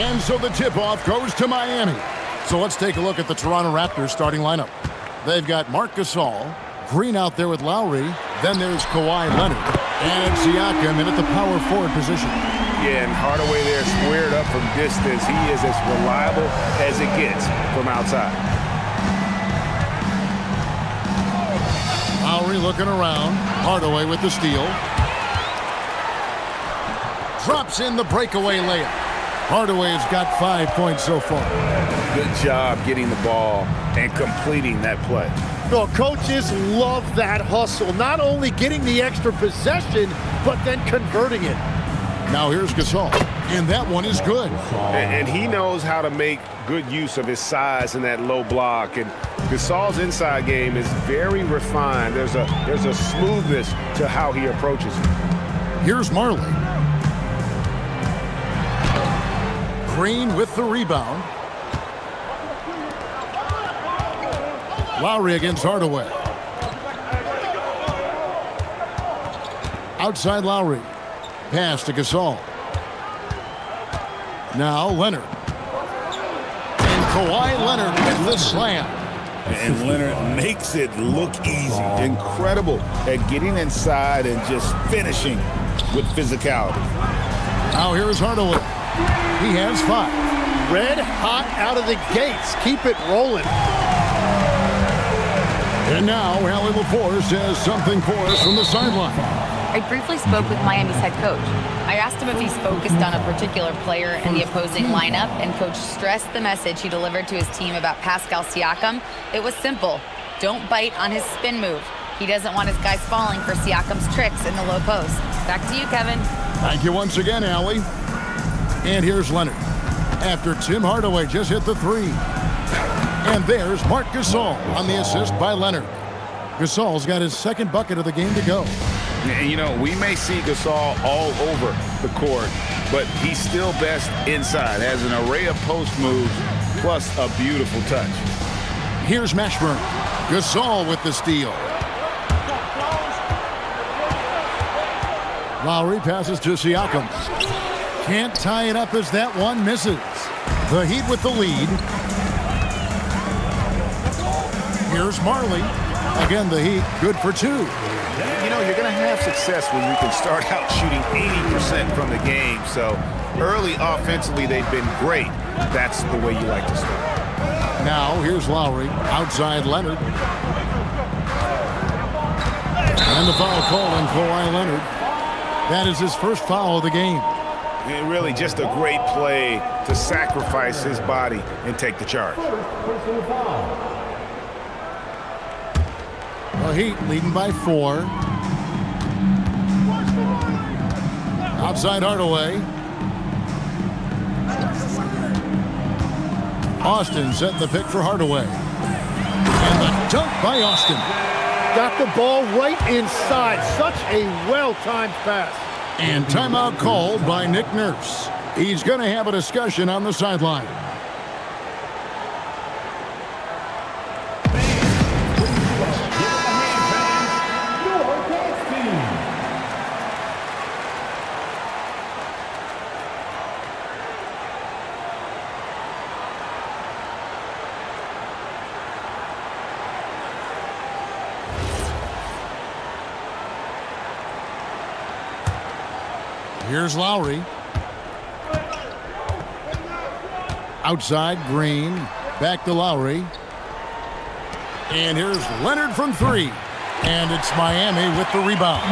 And so the tip-off goes to Miami. So let's take a look at the Toronto Raptors starting lineup. They've got Marc Gasol, Green out there with Lowry. Then there's Kawhi Leonard. And Siakam in at the power forward position. Yeah, and Hardaway there squared up from distance. He is as reliable as it gets from outside. Lowry looking around. Hardaway with the steal. Drops in the breakaway layup. Hardaway's got 5 points so far. Good job getting the ball and completing that play. No, coaches love that hustle. Not only getting the extra possession, but then converting it. Now here's Gasol, and that one is good. And he knows how to make good use of his size in that low block. And Gasol's inside game is very refined. There's a smoothness to how he approaches it. Here's Marley. Green with the rebound. Lowry against Hardaway. Outside Lowry. Pass to Gasol. Now Leonard. And Kawhi Leonard with the slam. And Leonard makes it look easy. Incredible at getting inside and just finishing with physicality. Now here's Hardaway. He has 5. Red hot out of the gates. Keep it rolling. And now Allie LaForce has something for us from the sideline. I briefly spoke with Miami's head coach. I asked him if he's focused on a particular player in the opposing lineup, and coach stressed the message he delivered to his team about Pascal Siakam. It was simple. Don't bite on his spin move. He doesn't want his guys falling for Siakam's tricks in the low post. Back to you, Kevin. Thank you once again, Allie. And here's Leonard. After Tim Hardaway just hit the 3. And there's Marc Gasol on the assist by Leonard. Gasol's got his second bucket of the game to go. And, you know, we may see Gasol all over the court, but he's still best inside. Has an array of post moves, plus a beautiful touch. Here's Mashburn. Gasol with the steal. Lowry passes to Siakam. Can't tie it up as that one misses. The Heat with the lead. Here's Marley. Again, the Heat good for 2. You know, you're going to have success when you can start out shooting 80% from the game. So early offensively, they've been great. That's the way you like to start. Now here's Lowry. Outside Leonard. And the foul call on Kawhi Leonard. That is his first foul of the game. And really just a great play to sacrifice his body and take the charge. The Heat leading by 4. Outside Hardaway. Austin setting the pick for Hardaway. And the dunk by Austin. Got the ball right inside. Such a well-timed pass. And timeout called by Nick Nurse. He's going to have a discussion on the sideline. Here's Lowry. Outside, Green. Back to Lowry. And here's Leonard from 3. And it's Miami with the rebound.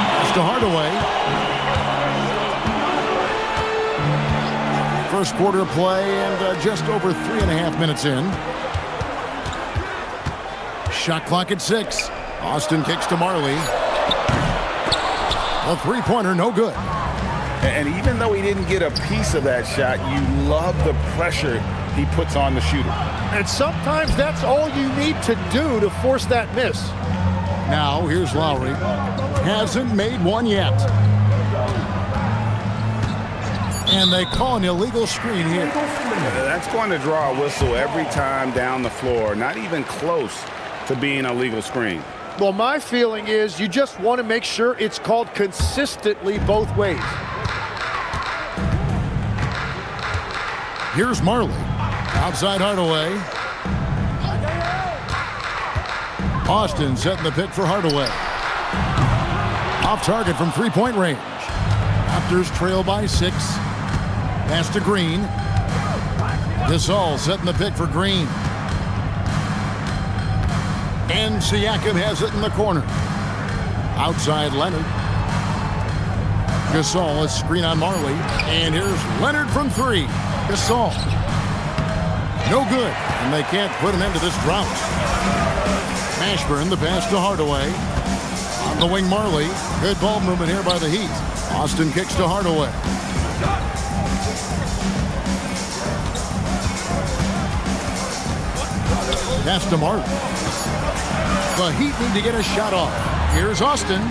Pass to Hardaway. First quarter of play and just over 3.5 minutes in. Shot clock at 6. Austin kicks to Marley. A three-pointer, no good. And even though he didn't get a piece of that shot, you love the pressure he puts on the shooter. And sometimes that's all you need to do to force that miss. Now, here's Lowry. Hasn't made one yet. And they call an illegal screen here. That's going to draw a whistle every time down the floor. Not even close to being a legal screen. Well, my feeling is you just want to make sure it's called consistently both ways. Here's Marley. Outside Hardaway. Austin setting the pick for Hardaway. Off target from three-point range. Raptors trail by 6. Pass to Green. Gasol setting the pick for Green. And Siakam has it in the corner. Outside Leonard. Gasol, a screen on Marley. And here's Leonard from 3. Gasol. No good. And they can't put an end to this drought. Ashburn, the pass to Hardaway. On the wing, Marley. Good ball movement here by the Heat. Austin kicks to Hardaway. Pass to Marley. The Heat need to get a shot off. Here's Austin.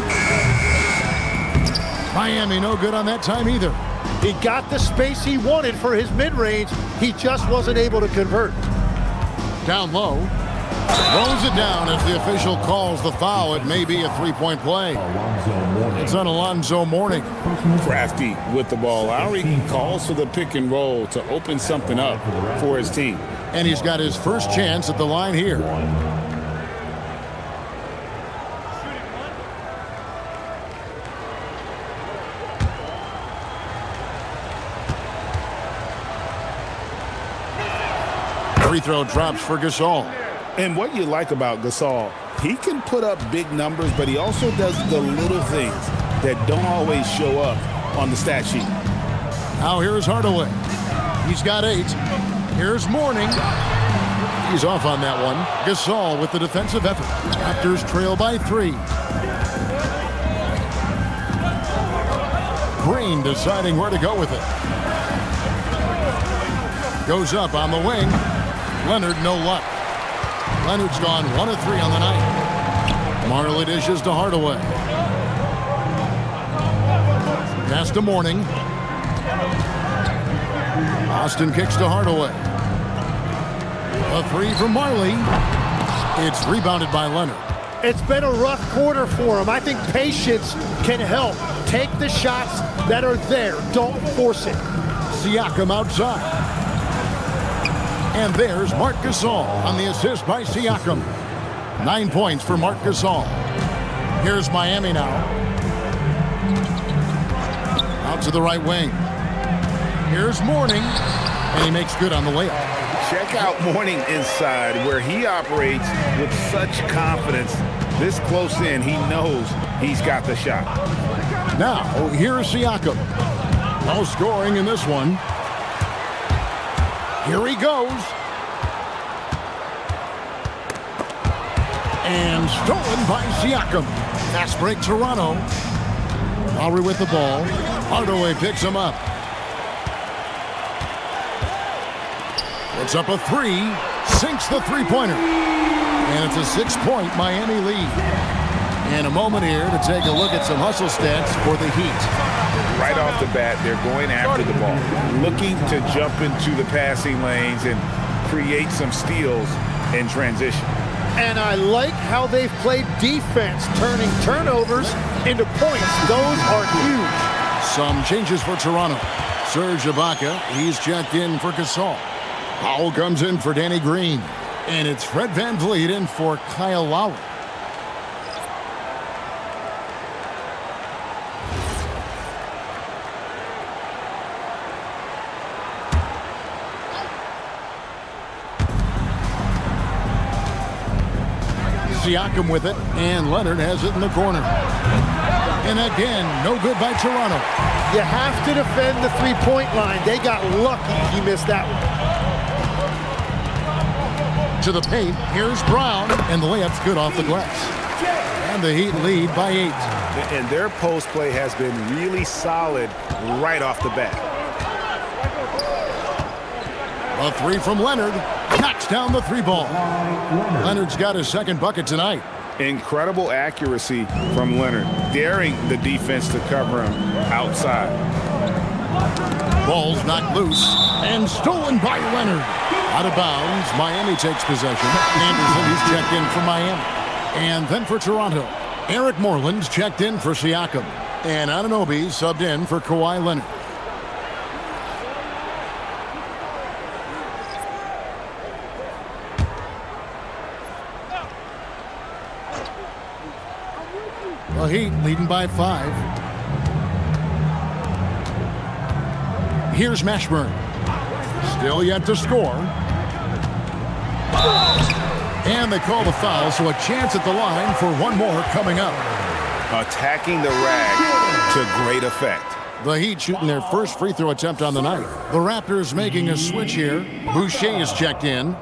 Miami no good on that time either. He got the space he wanted for his mid-range. He just wasn't able to convert. Down low. Throws it down as the official calls the foul. It may be a three-point play. It's on Alonzo Mourning. Crafty with the ball. Lowry calls for the pick and roll to open something up for his team. And he's got his first chance at the line here. Free throw drops for Gasol. And what you like about Gasol, he can put up big numbers, but he also does the little things that don't always show up on the stat sheet. Now here's Hardaway. He's got 8. Here's Mourning. He's off on that one. Gasol with the defensive effort. Raptors trail by 3. Green deciding where to go with it. Goes up on the wing. Leonard, no luck. Leonard's gone 1 of 3 on the night. Marley dishes to Hardaway. Pass to Mourning. Austin kicks to Hardaway. A 3 from Marley. It's rebounded by Leonard. It's been a rough quarter for him. I think patience can help. Take the shots that are there. Don't force it. Siakam outside. And there's Marc Gasol on the assist by Siakam. 9 points for Marc Gasol. Here's Miami now. Out to the right wing. Here's Mourning. And he makes good on the layup. Check out Mourning inside where he operates with such confidence. This close in, he knows he's got the shot. Now, here's Siakam. No scoring in this one. Here he goes. And stolen by Siakam. Fast break Toronto. Lowry with the ball. Hardaway picks him up. Puts up a 3. Sinks the three-pointer. And it's a 6-point Miami lead. And a moment here to take a look at some hustle stats for the Heat. Right off the bat, they're going after the ball, looking to jump into the passing lanes and create some steals in transition. And I like how they've played defense, turning turnovers into points. Those are huge. Some changes for Toronto. Serge Ibaka, he's checked in for Gasol. Powell comes in for Danny Green. And it's Fred VanVleet in for Kyle Lowry. Siakam with it, and Leonard has it in the corner. And again, no good by Toronto. You have to defend the three-point line. They got lucky he missed that one. To the paint, here's Brown, and the layup's good off the glass. And the Heat lead by 8. And their post play has been really solid right off the bat. A 3 from Leonard. Knocks down the 3-ball. Leonard's got his second bucket tonight. Incredible accuracy from Leonard, daring the defense to cover him outside. Ball's knocked loose and stolen by Leonard. Out of bounds, Miami takes possession. Anderson, he's checked in for Miami. And then for Toronto, Eric Moreland's checked in for Siakam. And Anunoby subbed in for Kawhi Leonard. The Heat leading by 5. Here's Mashburn. Still yet to score. And they call the foul, so a chance at the line for one more coming up. Attacking the rag to great effect. The Heat shooting their first free throw attempt on the night. The Raptors making a switch here. Boucher is checked in.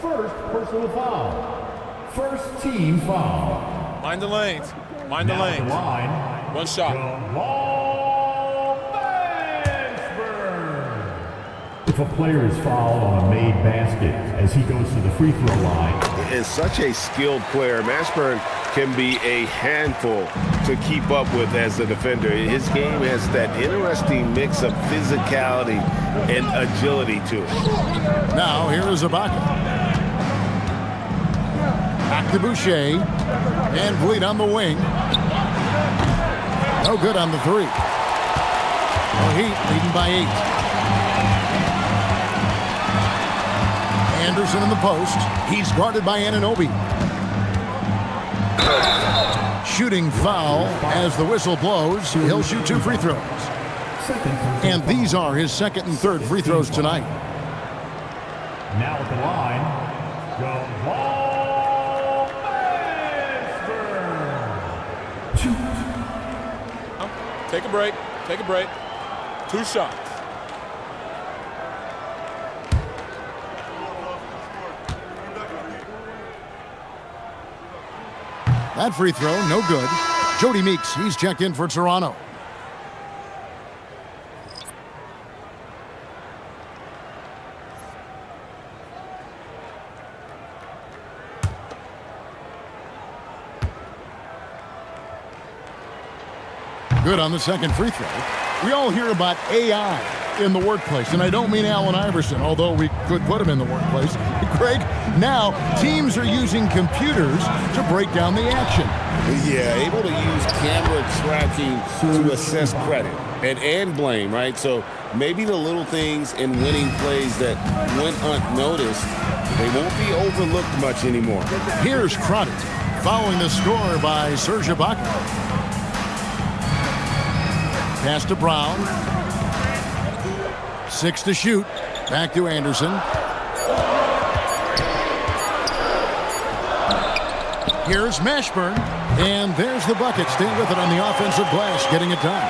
First personal foul. First team foul. Mind the lanes. Mind the lanes. Line. One shot. If a player is fouled on a made basket as he goes to the free throw line. And such a skilled player, Mashburn can be a handful to keep up with as a defender. His game has that interesting mix of physicality and agility to it. Now here is Ibaka. Back to Boucher. And Vliet on the wing. No good on the 3. The Heat leading by 8. Anderson in the post. He's guarded by Anunoby. Shooting foul as the whistle blows. He'll shoot 2 free throws. And these are his second and third free throws tonight. Now at the line, Take a break. Take a break. 2 shots. That free throw, no good. Jody Meeks, he's checked in for Toronto. Good on the second free throw. We all hear about AI in the workplace, and I don't mean Allen Iverson, although we could put him in the workplace. Greg, now teams are using computers to break down the action. Yeah, able to use camera tracking to assess credit and blame, right? So maybe the little things in winning plays that went unnoticed, they won't be overlooked much anymore. Here's Crotty following the score by Serge Ibaka. Pass to Brown. 6 to shoot. Back to Anderson. Here's Mashburn. And there's the bucket. Staying with it on the offensive glass, getting it done.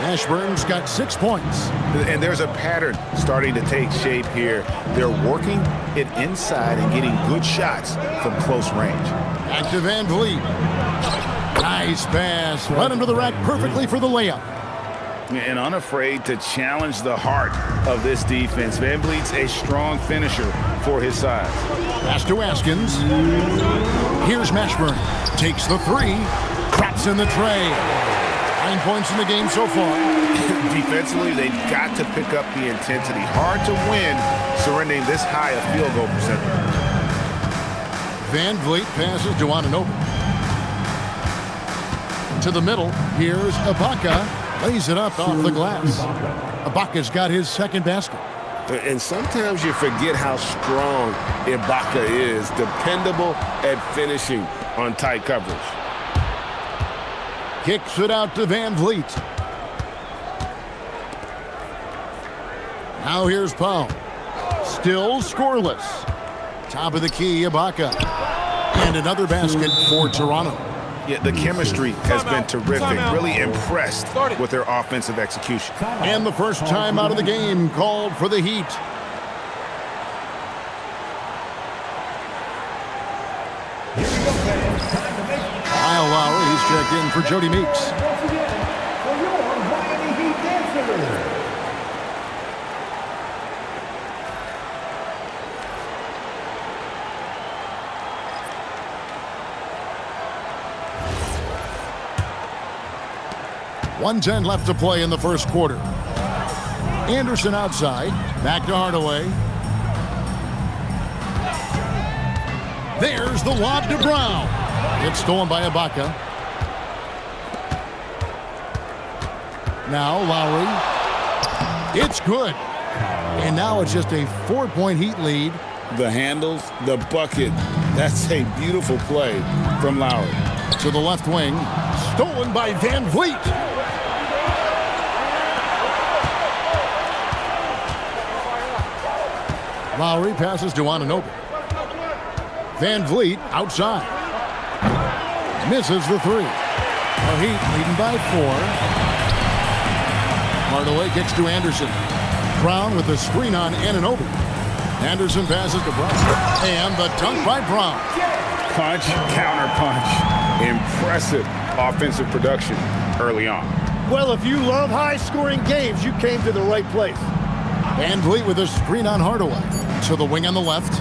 Mashburn's got 6 points. And there's a pattern starting to take shape here. They're working it inside and getting good shots from close range. Back to Van Vliet. Nice pass. Led him to the rack perfectly for the layup. And unafraid to challenge the heart of this defense. Van Vliet's a strong finisher for his size. Pass to Askins. Here's Mashburn. Takes the 3. Traps in the tray. 9 points in the game so far. Defensively, they've got to pick up the intensity. Hard to win surrendering this high a field goal percentage. Van Vliet passes to Anunoby. To the middle. Here's Ibaka. Lays it up off the glass. Ibaka's got his second basket. And sometimes you forget how strong Ibaka is, dependable at finishing on tight coverage. Kicks it out to Van Vliet. Now here's Powell. Still scoreless. Top of the key, Ibaka. And another basket for Toronto. Yeah, the chemistry has been terrific. Really impressed with their offensive execution. And the first time out of the game called for the Heat. Kyle Lowry, he's checked in for Jody Meeks. .110 left to play in the first quarter. Anderson outside. Back to Hardaway. There's the lob to Brown. It's stolen by Ibaka. Now Lowry. It's good. And now it's just a 4-point Heat lead. The handles, the bucket. That's a beautiful play from Lowry. To the left wing. stolen by Van Vliet. Lowry passes to Anunoby. Van Vliet outside. Misses the three. The Heat leading by 4. Hardaway kicks to Anderson. Brown with the screen on Anunoby. Anderson passes to Brown. And the dunk by Brown. Punch, counter punch. Impressive offensive production early on. Well, if you love high-scoring games, you came to the right place. Van Vliet with a screen on Hardaway. To the wing on the left.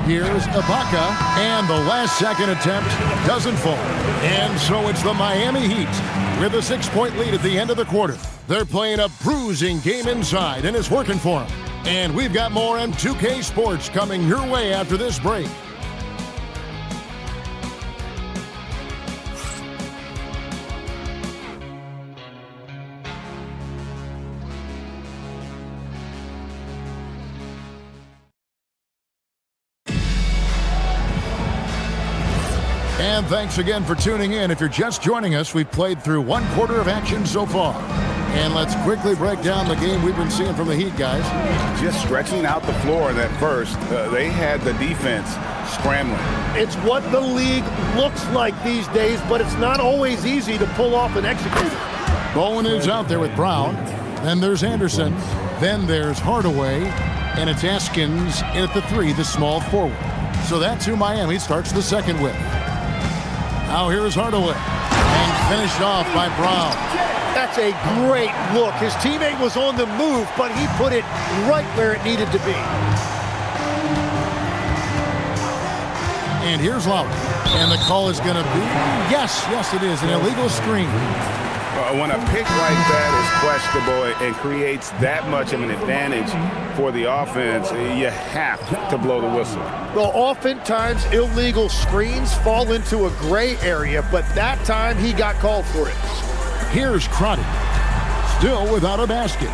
Here's Ibaka, and the last-second attempt doesn't fall. And so it's the Miami Heat with a 6-point lead at the end of the quarter. They're playing a bruising game inside, and it's working for them. And we've got more M2K Sports coming your way after this break. And thanks again for tuning in. If you're just joining us, we've played through 1 quarter of action so far. And let's quickly break down the game we've been seeing from the Heat, guys. Just stretching out the floor in that first. They had the defense scrambling. It's what the league looks like these days, but it's not always easy to pull off and execute. Bowen is out there with Brown. Then there's Anderson. Then there's Hardaway. And it's Askins in at the 3, the small forward. So that's who Miami starts the second with. Now here's Hardaway, and finished off by Brown. That's a great look. His teammate was on the move, but he put it right where it needed to be. And here's Lowry. And the call is going to be, yes, it is, an illegal screen. When a pick like that is questionable and creates that much of an advantage for the offense, you have to blow the whistle. Well, oftentimes illegal screens fall into a gray area, but that time he got called for it. Here's Crotty, still without a basket.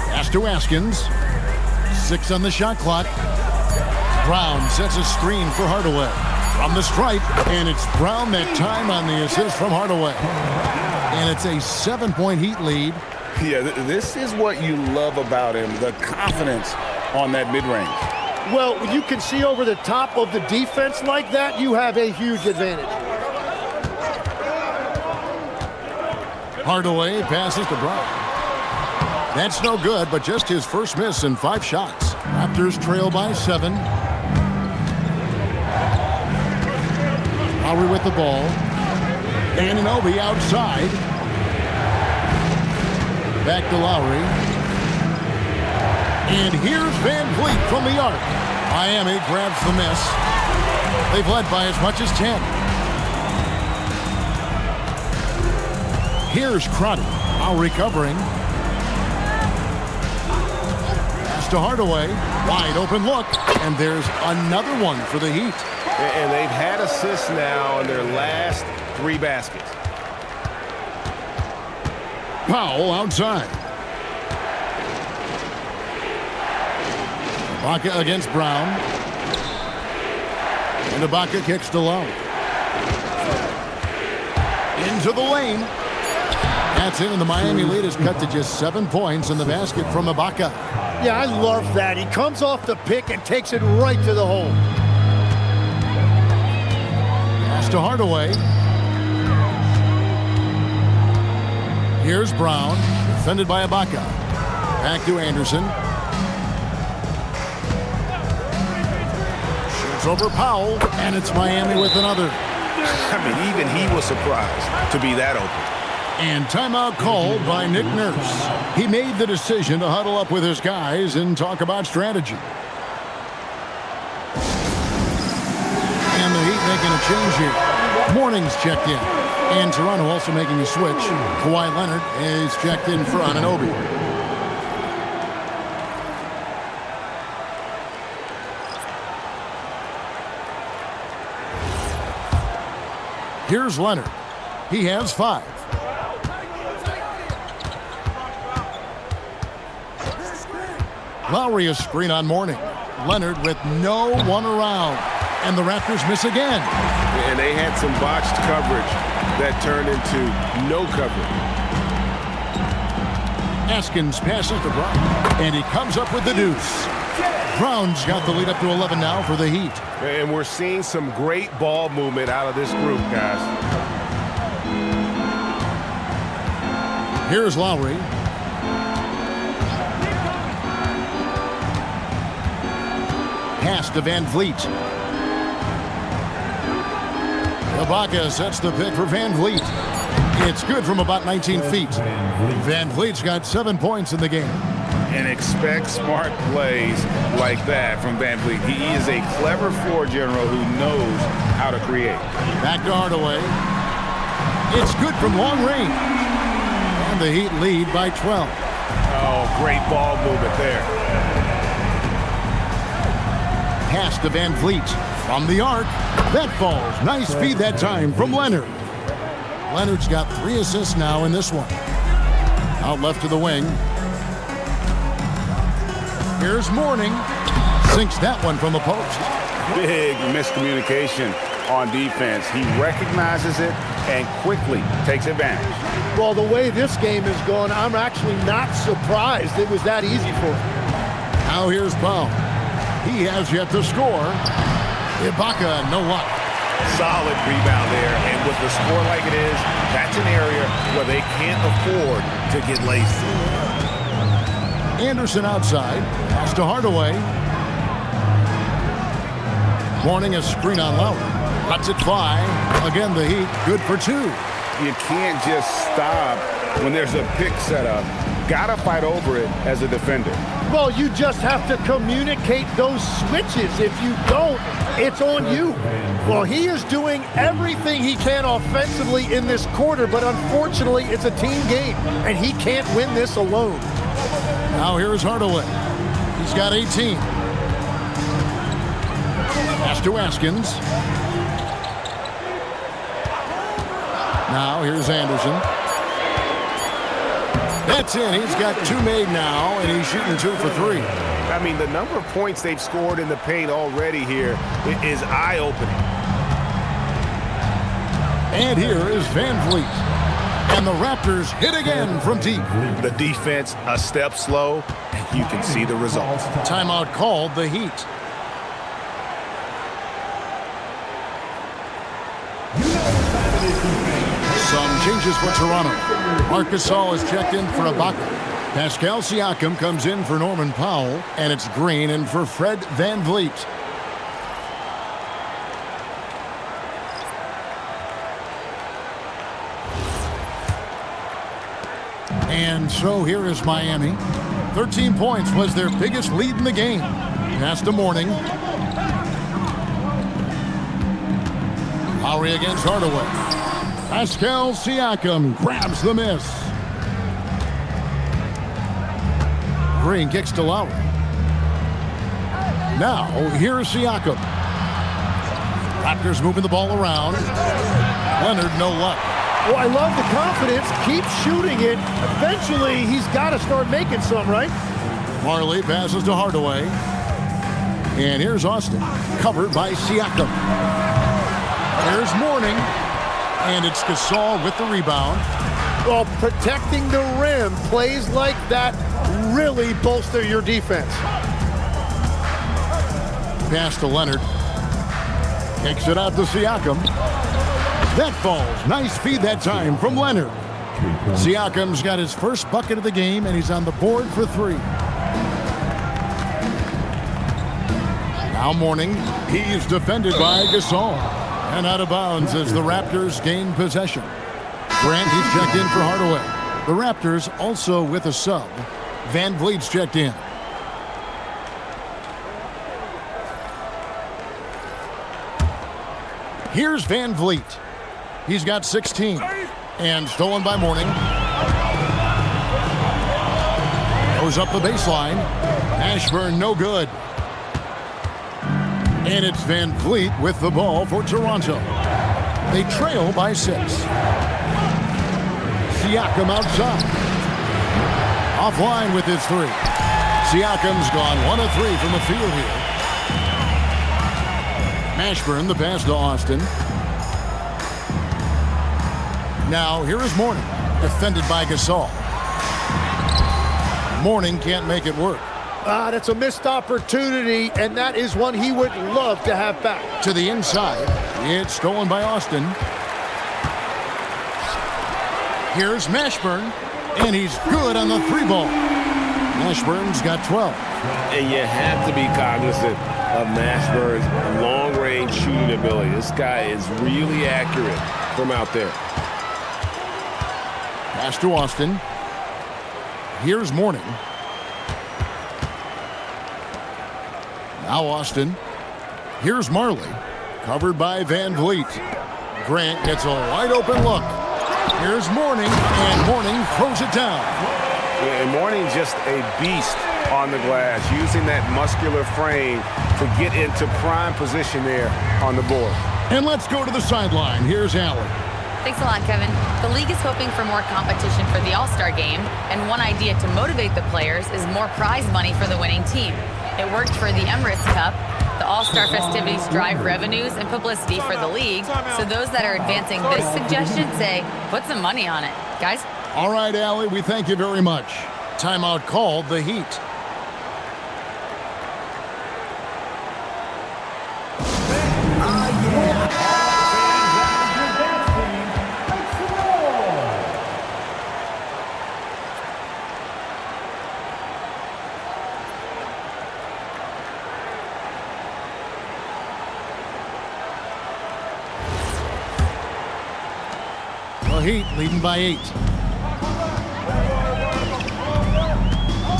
Pass to Askins. 6 on the shot clock. Brown sets a screen for Hardaway. From the stripe, and it's Brown that time on the assist from Hardaway. And it's a 7-point Heat lead. Yeah, this is what you love about him, the confidence on that mid-range. Well, when you can see over the top of the defense like that, you have a huge advantage. Hardaway passes to Brown. That's no good, but just his first miss in 5 shots. Raptors trail by 7. Lowry with the ball. Anunoby outside. Back to Lowry. And here's Van Vliet from the arc. Miami grabs the miss. They've led by as much as 10. Here's Crotty. Lowry covering. Pass to Hardaway. Wide open look. And there's another one for the Heat. And they've had assists now in their last 3 baskets. Powell outside. Ibaka against Brown. And Ibaka kicks to Lowry. Into the lane. That's it, and the Miami lead is cut to just 7 points in the basket from Ibaka. Yeah, I love that. He comes off the pick and takes it right to the hole. Pass to Hardaway. Here's Brown, defended by Ibaka. Back to Anderson. Shoots over Powell, and it's Miami with another. I mean, even he was surprised to be that open. And timeout called by Nick Nurse. He made the decision to huddle up with his guys and talk about strategy. And the Heat making a change here. Morning's checked in. And Toronto also making a switch. Kawhi Leonard is checked in for Anunoby. Here's Leonard. He has 5. Lowry a screen on Mourning. Leonard with no one around. And the Raptors miss again. And they had some botched coverage that turned into no coverage. Askins passes to Brown, and he comes up with the deuce. Brown's got the lead up to 11 now for the Heat. And we're seeing some great ball movement out of this group, guys. Here's Lowry. Pass to Van Vliet. Ibaka sets the pick for Van Vliet. It's good from about 19 feet. Van Vliet's got 7 points in the game. And expect smart plays like that from Van Vliet. He is a clever floor general who knows how to create. Back to Hardaway. It's good from long range. And the Heat lead by 12. Oh, great ball movement there. Pass to Van Vliet from the arc. That falls. Nice feed that time from Leonard. Leonard's got 3 assists now in this one. Out left to the wing. Here's Mourning. Sinks that one from the post. Big miscommunication on defense. He recognizes it and quickly takes advantage. Well, the way this game is going, I'm actually not surprised it was that easy for him. Now here's Powell. He has yet to score. Ibaka, no luck. Solid rebound there, and with the score like it is, that's an area where they can't afford to get lazy. Anderson outside. Pass to Hardaway. Mourning a screen on Lowry. Lets it fly. Again, the Heat good for 2. You can't just stop when there's a pick set up. Gotta fight over it as a defender. Well, you just have to communicate those switches. If you don't, it's on you. Well, he is doing everything he can offensively in this quarter, but unfortunately, it's a team game, and he can't win this alone. Now here's Hardaway. He's got 18. Pass to Askins. Now here's Anderson. That's in. He's got 2 made now, and he's shooting 2 for 3. I mean, the number of points they've scored in the paint already here is eye-opening. And here is Van Vliet. And the Raptors hit again from deep. The defense a step slow, and you can see the results. Timeout called the Heat. Some changes for Toronto. Marc Gasol is checked in for Ibaka. Pascal Siakam comes in for Norman Powell, and it's Green in for Fred Van Vliet. And so here is Miami. 13 points was their biggest lead in the game. Pass to Mourning. Lowry against Hardaway. Pascal Siakam grabs the miss. Green kicks to Lowry. Now, here's Siakam. Raptors moving the ball around. Leonard, no luck. Well, I love the confidence. Keep shooting it. Eventually, he's got to start making some, right? Marley passes to Hardaway. And here's Austin, covered by Siakam. There's Mourning. And it's Gasol with the rebound. Well, protecting the rim, plays like that really bolster your defense. Pass to Leonard. Kicks it out to Siakam. That falls. Nice feed that time from Leonard. Siakam's got his first bucket of the game, and he's on the board for 3. Now Mourning. He's defended by Gasol. And out of bounds as the Raptors gain possession. Grant, he's checked in for Hardaway. The Raptors also with a sub. Van Vliet's checked in. Here's Van Vliet. He's got 16. And stolen by Mourning. Goes up the baseline. Ashburn, no good. And it's Van Vliet with the ball for Toronto. They trail by 6. Siakam outside. Offline with his 3. Siakam's gone 1 of 3 from the field here. Mashburn, the pass to Austin. Now, here is Mourning, defended by Gasol. Mourning can't make it work. That's a missed opportunity, and that is one he would love to have back. To the inside. It's stolen by Austin. Here's Mashburn, and he's good on the 3-ball. Mashburn's got 12. And you have to be cognizant of Mashburn's long-range shooting ability. This guy is really accurate from out there. Pass to Austin. Here's Mourning. Now Austin. Here's Marley. Covered by Van Vliet. Grant gets a wide-open look. Here's Mourning, and Mourning throws it down. And Mourning just a beast on the glass, using that muscular frame to get into prime position there on the board. And let's go to the sideline. Here's Allen. Thanks a lot, Kevin. The league is hoping for more competition for the All-Star game, and one idea to motivate the players is more prize money for the winning team. It worked for the Emirates Cup. The All-Star festivities drive revenues and publicity for the league, so those that are advancing this suggestion say, put some money on it. Guys? All right, Allie, we thank you very much. Timeout called, the Heat. Heat leading by 8.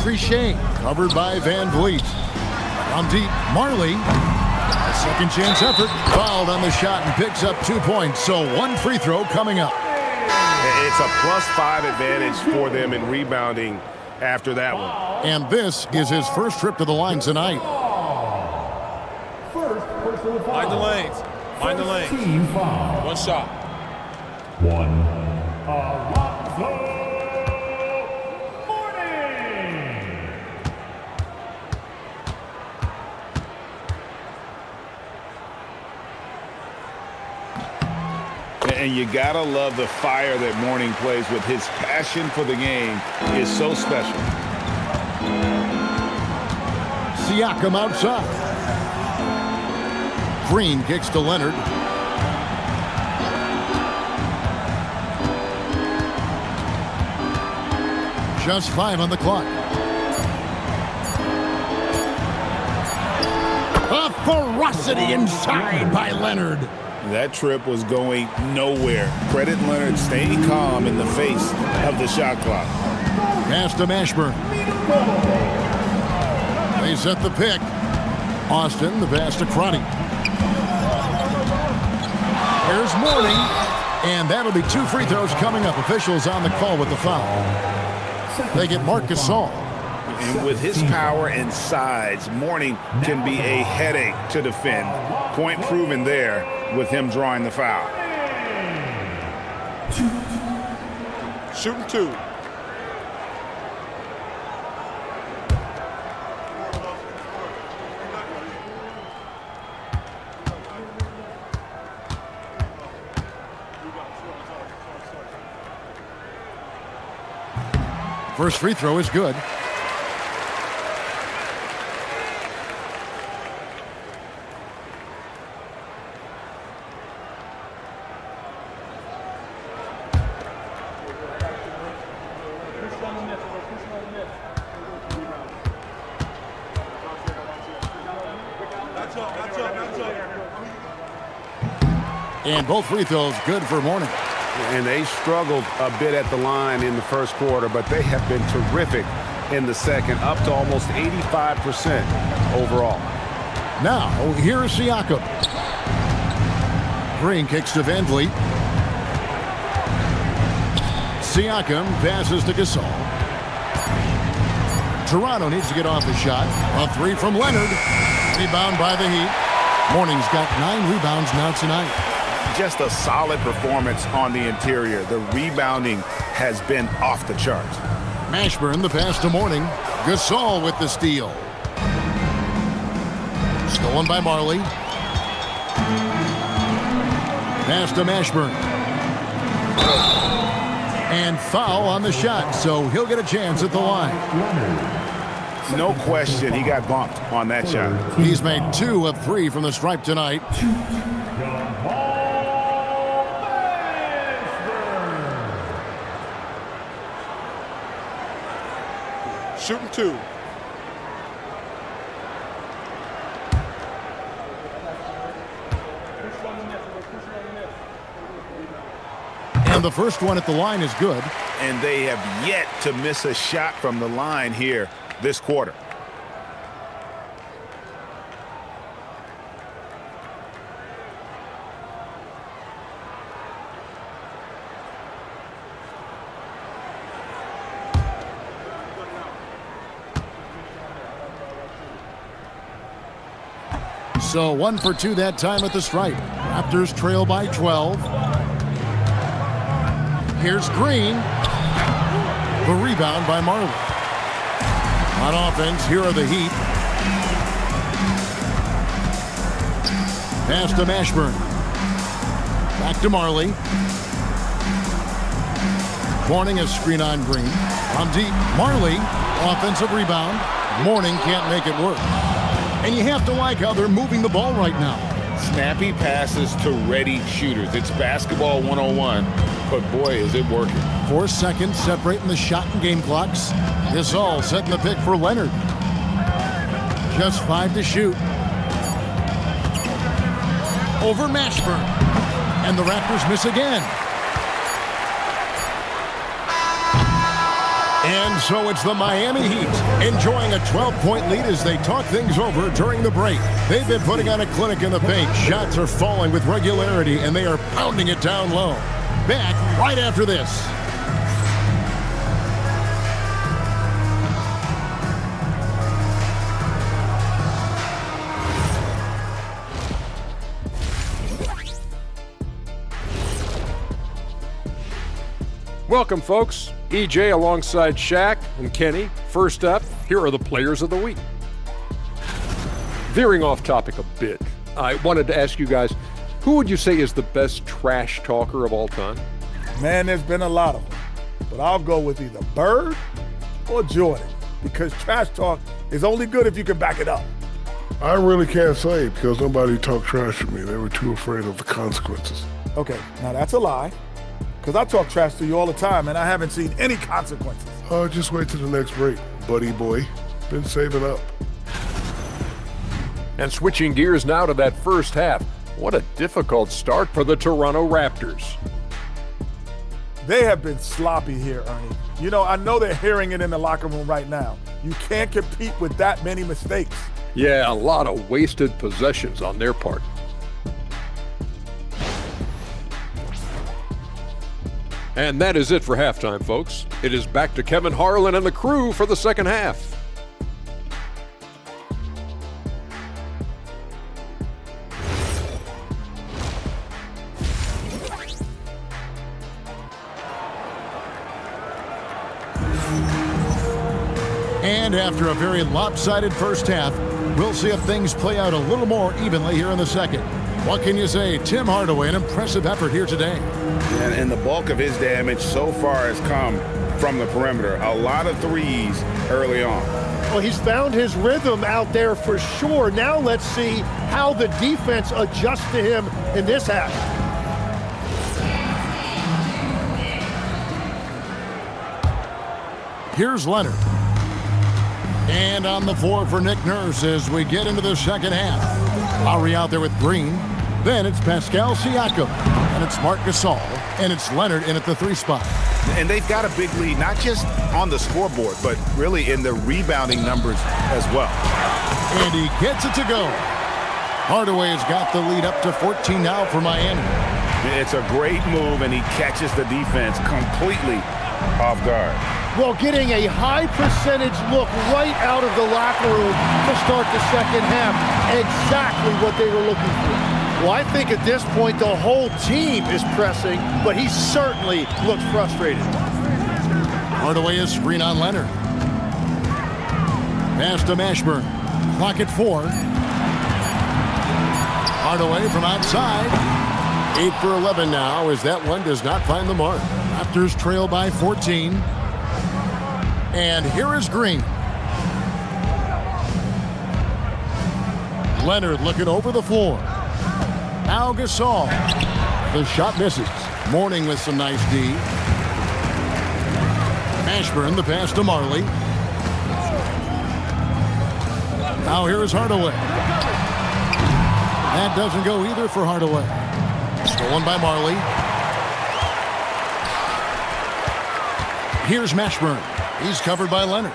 Trichet covered by Van Vliet. On deep, Marley. A second chance effort. Fouled on the shot and picks up 2 points. So one free throw coming up. It's a +5 advantage for them in rebounding after that one. And this is his first trip to the line tonight. Mind the lanes. Mind the lanes. Team foul. One shot. One. Alonzo Mourning. And you gotta love the fire that Mourning plays with. His passion for the game is so special. Siakam outside. Green kicks to Leonard. Just 5 on the clock. A ferocity inside by Leonard. That trip was going nowhere. Credit Leonard staying calm in the face of the shot clock. Pass to Mashburn. They set the pick. Austin, the pass to Crotty. Here's Mourning. And that'll be 2 free throws coming up. Officials on the call with the foul. They get Marc Gasol. And with his power and size, Mourning can be a headache to defend. Point proven there with him drawing the foul. Shooting 2. First free throw is good. And both free throws good for Mourning. And they struggled a bit at the line in the first quarter, but they have been terrific in the second, up to almost 85% overall. Now, here is Siakam. Green kicks to Van Vliet. Siakam passes to Gasol. Toronto needs to get off the shot. A 3 from Leonard. Rebound by the Heat. Mourning's got 9 rebounds now tonight. Just a solid performance on the interior. The rebounding has been off the charts. Mashburn, the pass to Mourning. Gasol with the steal. Stolen by Marley. Pass to Mashburn. And foul on the shot, so he'll get a chance at the line. No question, he got bumped on that shot. He's made 2 of 3 from the stripe tonight. Shooting 2. And the first one at the line is good. And they have yet to miss a shot from the line here this quarter. So 1 for 2 that time at the stripe. Raptors trail by 12. Here's Green. The rebound by Marley. On offense, here are the Heat. Pass to Mashburn. Back to Marley. Morning a screen on Green. On deep, Marley. Offensive rebound. Morning can't make it work. And you have to like how they're moving the ball right now. Snappy passes to ready shooters. It's basketball 101, but boy, is it working. 4 seconds separating the shot and game clocks. Gasol setting the pick for Leonard. Just 5 to shoot. Over Mashburn. And the Raptors miss again. And so it's the Miami Heat enjoying a 12-point lead as they talk things over during the break. They've been putting on a clinic in the paint. Shots are falling with regularity, and they are pounding it down low. Back right after this. Welcome, folks. EJ alongside Shaq and Kenny. First up, here are the players of the week. Veering off topic a bit, I wanted to ask you guys, who would you say is the best trash talker of all time? Man, there's been a lot of them. But I'll go with either Bird or Jordan, because trash talk is only good if you can back it up. I really can't say because nobody talked trash to me. They were too afraid of the consequences. Okay, now that's a lie, because I talk trash to you all the time, and I haven't seen any consequences. Just wait till the next break, buddy boy. Been saving up. And switching gears now to that first half. What a difficult start for the Toronto Raptors. They have been sloppy here, Ernie. You know, I know they're hearing it in the locker room right now. You can't compete with that many mistakes. Yeah, a lot of wasted possessions on their part. And that is it for halftime, folks. It is back to Kevin Harlan and the crew for the second half. And after a very lopsided first half, we'll see if things play out a little more evenly here in the second. What can you say? Tim Hardaway, an impressive effort here today. And the bulk of his damage so far has come from the perimeter. A lot of threes early on. Well, he's found his rhythm out there for sure. Now let's see how the defense adjusts to him in this half. Here's Leonard. And on the floor for Nick Nurse as we get into the second half. Lowry out there with Green. Then it's Pascal Siakam. And it's Marc Gasol. And it's Leonard in at the 3 spot. And they've got a big lead, not just on the scoreboard, but really in the rebounding numbers as well. And he gets it to go. Hardaway has got the lead up to 14 now for Miami. It's a great move, and he catches the defense completely off guard. Well, getting a high percentage look right out of the locker room to start the second half. Exactly what they were looking for. Well, I think at this point the whole team is pressing, but he certainly looks frustrated. Hardaway is screen on Leonard. Pass to Mashburn. Clock at 4. Hardaway from outside. 8 for 11 now as that one does not find the mark. Raptors trail by 14. And here is Green. Leonard looking over the floor. Now Gasol. The shot misses. Mourning with some nice D. Mashburn the pass to Marley. Now here is Hardaway. That doesn't go either for Hardaway. Stolen by Marley. Here's Mashburn. He's covered by Leonard.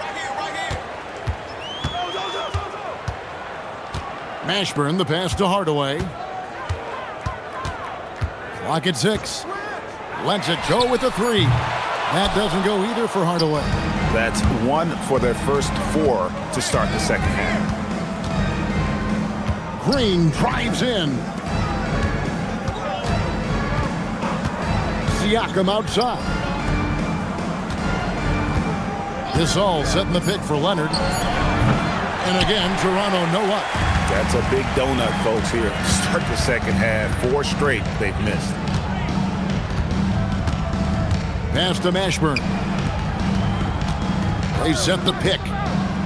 Mashburn the pass to Hardaway. Clock at 6. Lets it go with a 3. That doesn't go either for Hardaway. That's 1 for their first 4 to start the second half. Green drives in. Siakam outside. Gasol setting the pick for Leonard. And again, Toronto no up. That's a big donut, folks, here. Start the second half. 4 straight they've missed. Pass to Mashburn. They set the pick.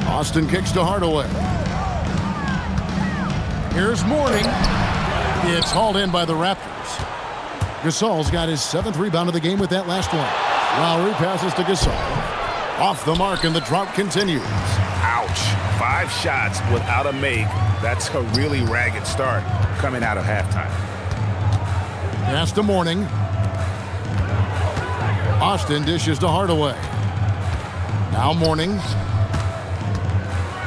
Austin kicks to Hardaway. Here's Mourning. It's hauled in by the Raptors. Gasol's got his 7th rebound of the game with that last one. Lowry passes to Gasol. Off the mark, and the drought continues. Ouch. 5 shots without a make. That's a really ragged start coming out of halftime. Pass to Mourning. Austin dishes to Hardaway. Now Mourning.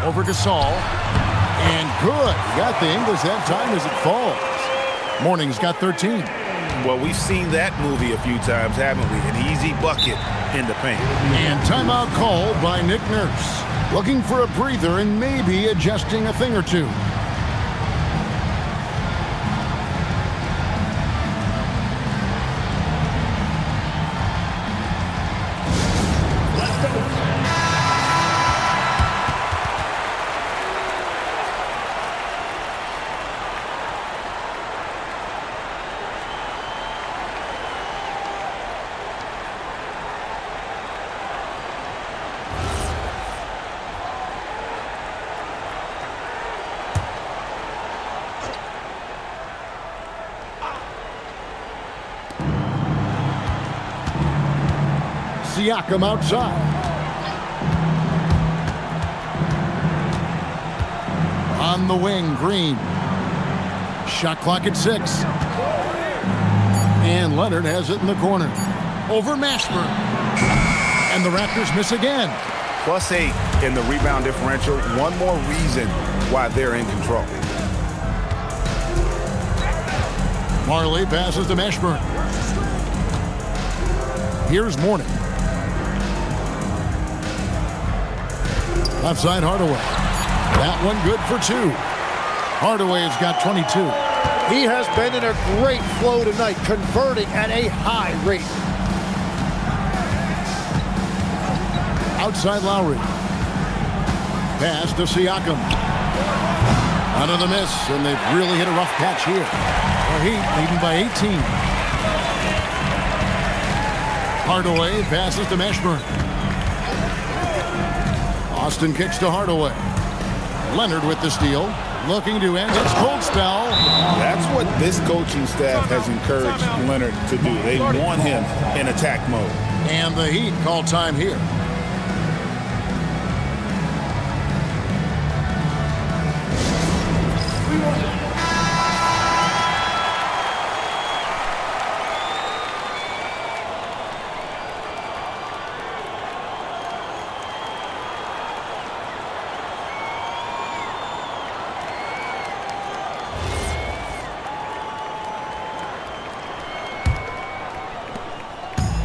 Over Gasol. And good. He got the English that time as it falls. Mourning's got 13. Well, we've seen that movie a few times, haven't we? An easy bucket in the paint. And timeout called by Nick Nurse. Looking for a breather and maybe adjusting a thing or two. Siakam outside. On the wing, Green. Shot clock at 6. And Leonard has it in the corner. Over Mashburn. And the Raptors miss again. +8 in the rebound differential. One more reason why they're in control. Marley passes to Mashburn. Here's Mourning. Left side, Hardaway. That one good for 2. Hardaway's got 22. He has been in a great flow tonight, converting at a high rate. Outside Lowry. Pass to Siakam. Under the miss, and they've really hit a rough patch here. The Heat leading by 18. Hardaway passes to Mashburn. Austin kicks to Hardaway. Leonard with the steal. Looking to end its cold spell. That's what this coaching staff has encouraged Leonard to do. They want him in attack mode. And the Heat call time here.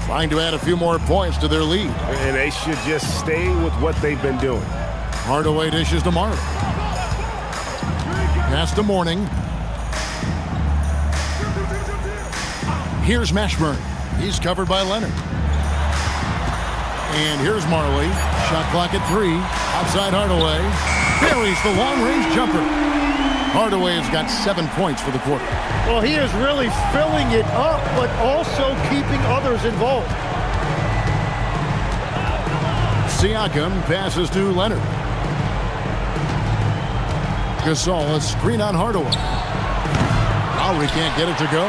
Trying to add a few more points to their lead. And they should just stay with what they've been doing. Hardaway dishes to Marley. Pass to Mourning. Here's Mashburn. He's covered by Leonard. And here's Marley. Shot clock at 3. Outside Hardaway. Buries the long-range jumper. Hardaway has got 7 points for the quarter. Well, he is really filling it up, but also keeping others involved. Siakam passes to Leonard. Gasol, a screen on Hardaway. Lowry can't get it to go.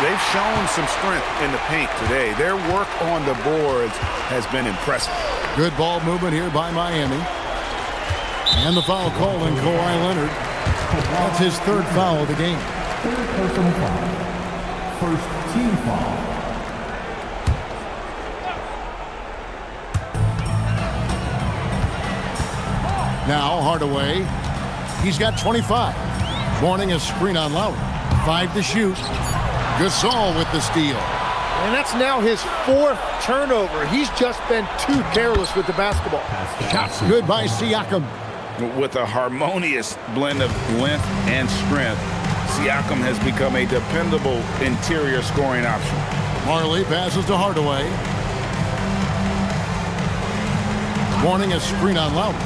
They've shown some strength in the paint today. Their work on the boards has been impressive. Good ball movement here by Miami. And the foul call on Kawhi Leonard. That's his third foul of the game. Third personal foul. First team foul. Now Hardaway. He's got 25. Warning a screen on Lowry. 5 to shoot. Gasol with the steal. And that's now his 4th turnover. He's just been too careless with the basketball. Shots good by Siakam. With a harmonious blend of length and strength, Siakam has become a dependable interior scoring option. Marley passes to Hardaway. Warning a screen on Lowry.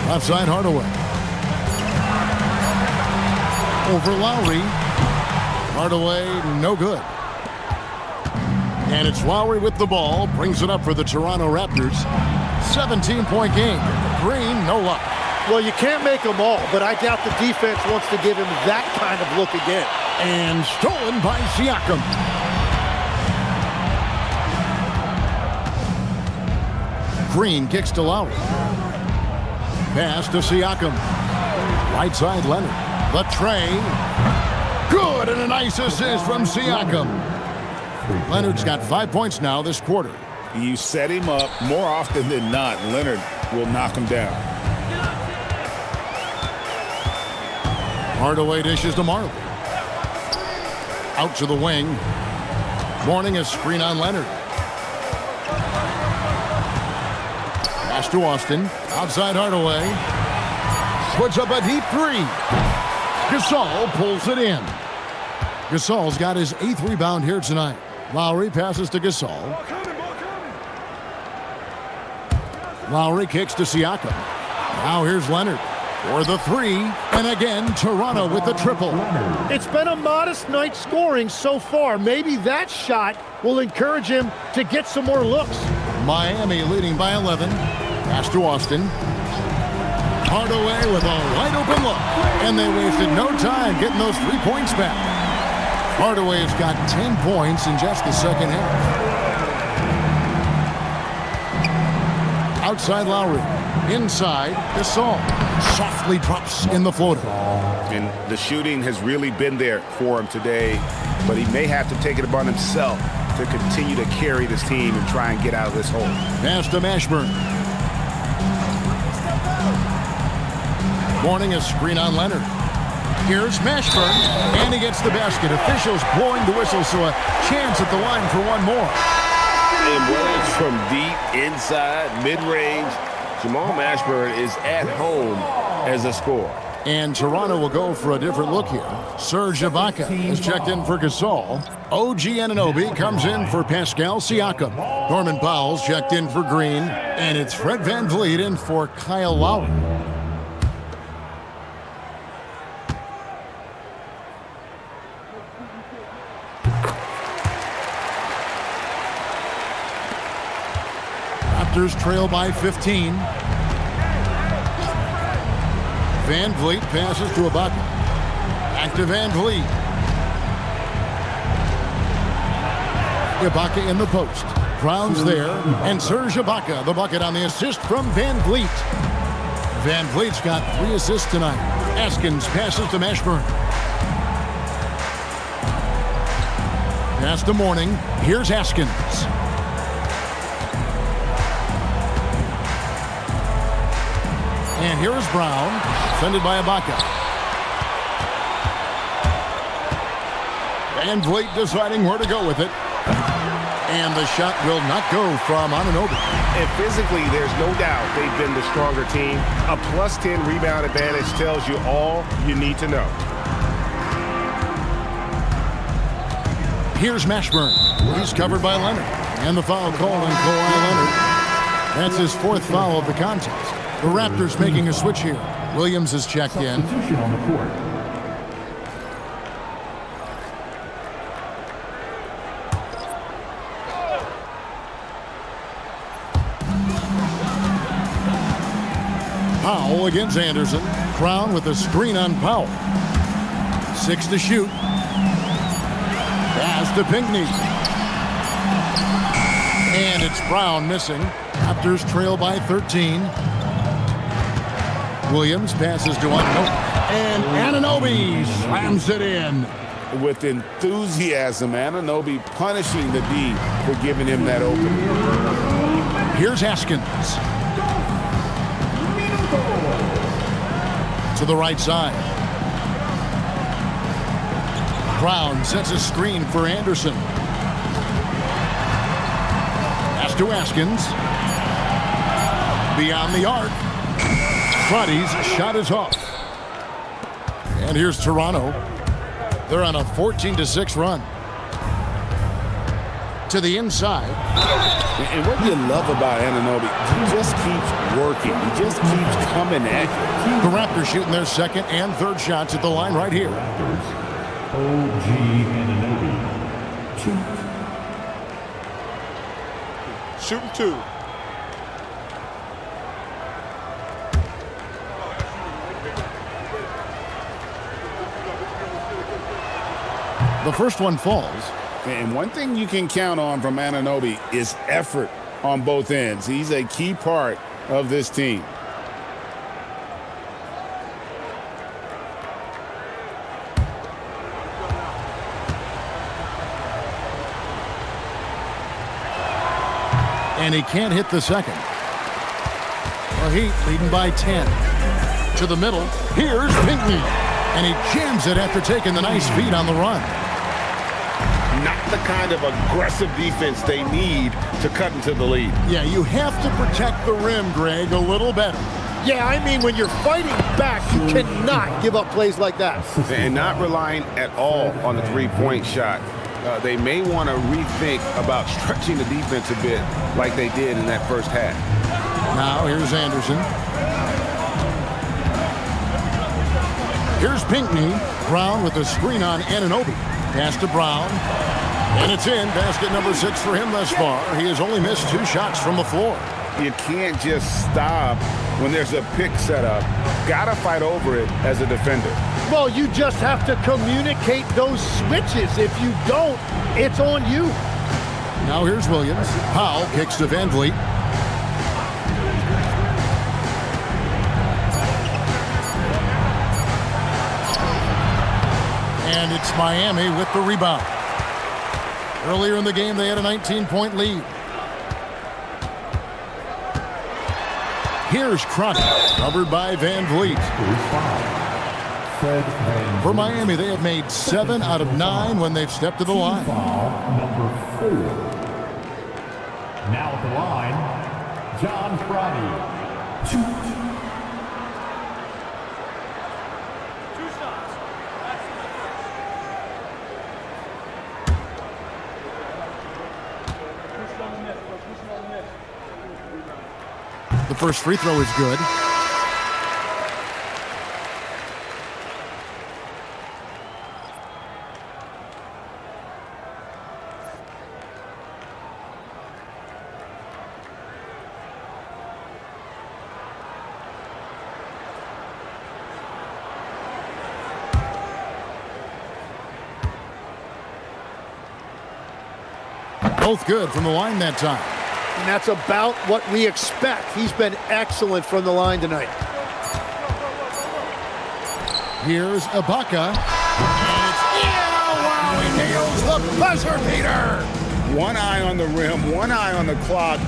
Left side Hardaway. Over Lowry. Hardaway, no good. And it's Lowry with the ball. Brings it up for the Toronto Raptors. 17-point game. Green, no luck. Well, you can't make them all, but I doubt the defense wants to give him that kind of look again. And stolen by Siakam. Green kicks to Lowry. Pass to Siakam. Right side Leonard. The tray. Good, and a nice assist from Siakam. Leonard's got 5 points now this quarter. You set him up more often than not, Leonard will knock him down. Hardaway dishes to Marley. Out to the wing. Warning a screen on Leonard. Pass to Austin. Outside Hardaway. Puts up a deep 3. Gasol pulls it in. Gasol's got his 8th rebound here tonight. Lowry passes to Gasol. Lowry kicks to Siakam. Now here's Leonard for the 3. And again, Toronto with the triple. It's been a modest night scoring so far. Maybe that shot will encourage him to get some more looks. Miami leading by 11. Pass to Austin. Hardaway with a wide open look. And they wasted no time getting those 3 points back. Hardaway has got 10 points in just the second half. Outside Lowry. Inside, Gasol. Softly drops in the floater. And the shooting has really been there for him today, but he may have to take it upon himself to continue to carry this team and try and get out of this hole. Pass to Mashburn. Warning a screen on Leonard. Here's Mashburn, and he gets the basket. Officials blowing the whistle, so a chance at the line for one more. And whether it's from deep, inside, mid-range, Jamal Mashburn is at home as a scorer. And Toronto will go for a different look here. Serge Ibaka is checked in for Gasol. OG Anunoby comes in for Pascal Siakam. Norman Powell's checked in for Green. And it's Fred VanVleet in for Kyle Lowry. Raptors trail by 15. VanVleet passes to Ibaka. Back to VanVleet. Ibaka in the post. Brown's there. And Serge Ibaka, the bucket on the assist from VanVleet. VanVleet's got 3 assists tonight. Askins passes to Mashburn. Pass to Mourning. Here's Askins. And here is Brown, defended by Ibaka. VanVleet deciding where to go with it. And the shot will not go from Anunoby. And physically, there's no doubt they've been the stronger team. A plus 10 rebound advantage tells you all you need to know. Here's Mashburn. He's covered by Leonard. And the foul call on Kawhi Leonard. That's his 4th foul of the contest. The Raptors making a switch here. Williams is checked in. Substitution on the court. Powell against Anderson. Crown with a screen on Powell. 6 to shoot. Pass to Pinckney. And it's Brown missing. Raptors trail by 13. Williams passes to Anunoby. And Anunoby slams it in. With enthusiasm, Anunoby punishing the D for giving him that opening. Here's Haskins. To the right side. Brown sets a screen for Anderson. Pass to Haskins. Beyond the arc. Crotty's shot is off. And here's Toronto. They're on a 14-6 run. To the inside. And what you love about Anunoby, he just keeps working. He just keeps coming at you. The Raptors shooting their second and third shots at the line right here. OG Anunoby. Shooting 2. The first one falls. And one thing you can count on from Anunoby is effort on both ends. He's a key part of this team. And he can't hit the second. Well, Heat leading by 10. To the middle. Here's Pinckney. And he jams it after taking the nice feed on the run. Not the kind of aggressive defense they need to cut into the lead. Yeah, you have to protect the rim, Greg, a little better. Yeah, I mean, when you're fighting back, you cannot give up plays like that. And not relying at all on the three-point shot. They may want to rethink about stretching the defense a bit like they did in that first half. Now here's Anderson. Here's Pinckney. Brown with a screen on Anunoby. Pass to Brown. And it's in. Basket number 6 for him thus far. He has only missed 2 shots from the floor. You can't just stop when there's a pick set up. Gotta fight over it as a defender. Well, you just have to communicate those switches. If you don't, it's on you. Now here's Williams. Powell kicks to Van Vliet. And it's Miami with the rebound. Earlier in the game, they had a 19-point lead. Here's Crotty, covered by Van Vliet. For Miami, they have made 7 out of 9 when they've stepped to the line. Number 4. Now at the line, John Crotty. The first free throw is good. Both good from the line that time. And that's about what we expect. He's been excellent from the line tonight. Here's Ibaka. And it's wow, he nails the buzzer beater. One eye on the rim, one eye on the clock.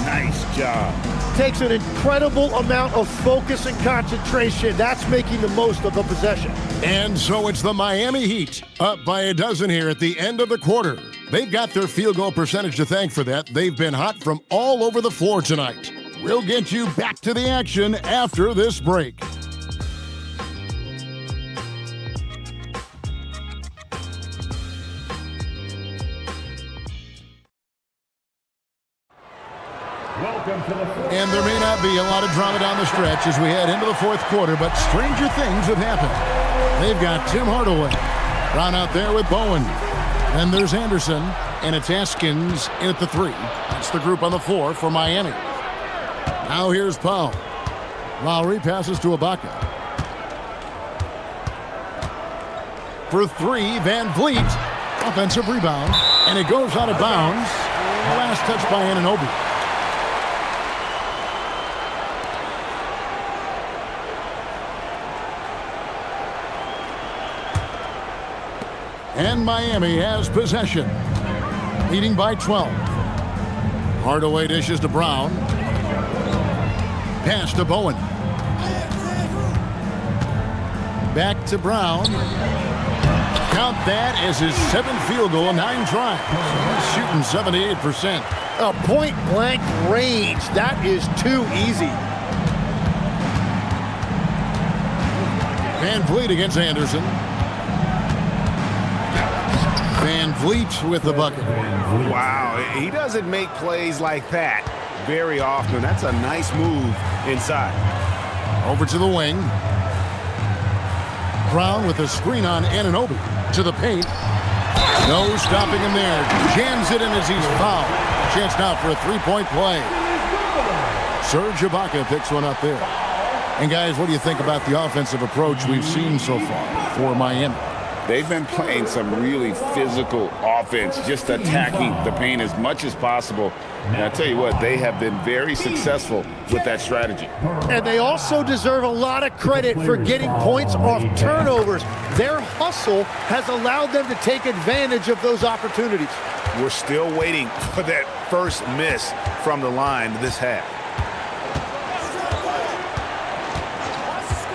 Nice job. Takes an incredible amount of focus and concentration. That's making the most of the possession. And so it's the Miami Heat, up by a dozen here at the end of the quarter. They've got their field goal percentage to thank for that. They've been hot from all over the floor tonight. We'll get you back to the action after this break. And there may not be a lot of drama down the stretch as we head into the fourth quarter, but stranger things have happened. They've got Tim Hardaway. Brown out there with Bowen. Then there's Anderson, and it's Haskins in at the 3. That's the group on the floor for Miami. Now here's Powell. Lowry passes to Ibaka. For 3, Van Vliet. Offensive rebound, and it goes out of bounds. Last touch by Anunoby. And Miami has possession, leading by 12. Hardaway dishes to Brown. Pass to Bowen. Back to Brown. Count that as his 7th field goal, 9 tries. He's shooting 78%. A point-blank range. That is too easy. Van Vliet against Anderson. Van Vliet with the bucket. Wow, he doesn't make plays like that very often. That's a nice move inside. Over to the wing. Brown with a screen on Anunoby. To the paint. No stopping him there. Jams it in as he's fouled. Chance now for a 3-point play. Serge Ibaka picks one up there. And guys, what do you think about the offensive approach we've seen so far for Miami? They've been playing some really physical offense, just attacking the paint as much as possible. And I tell you what, they have been very successful with that strategy. And they also deserve a lot of credit for getting points off turnovers. Their hustle has allowed them to take advantage of those opportunities. We're still waiting for that first miss from the line this half.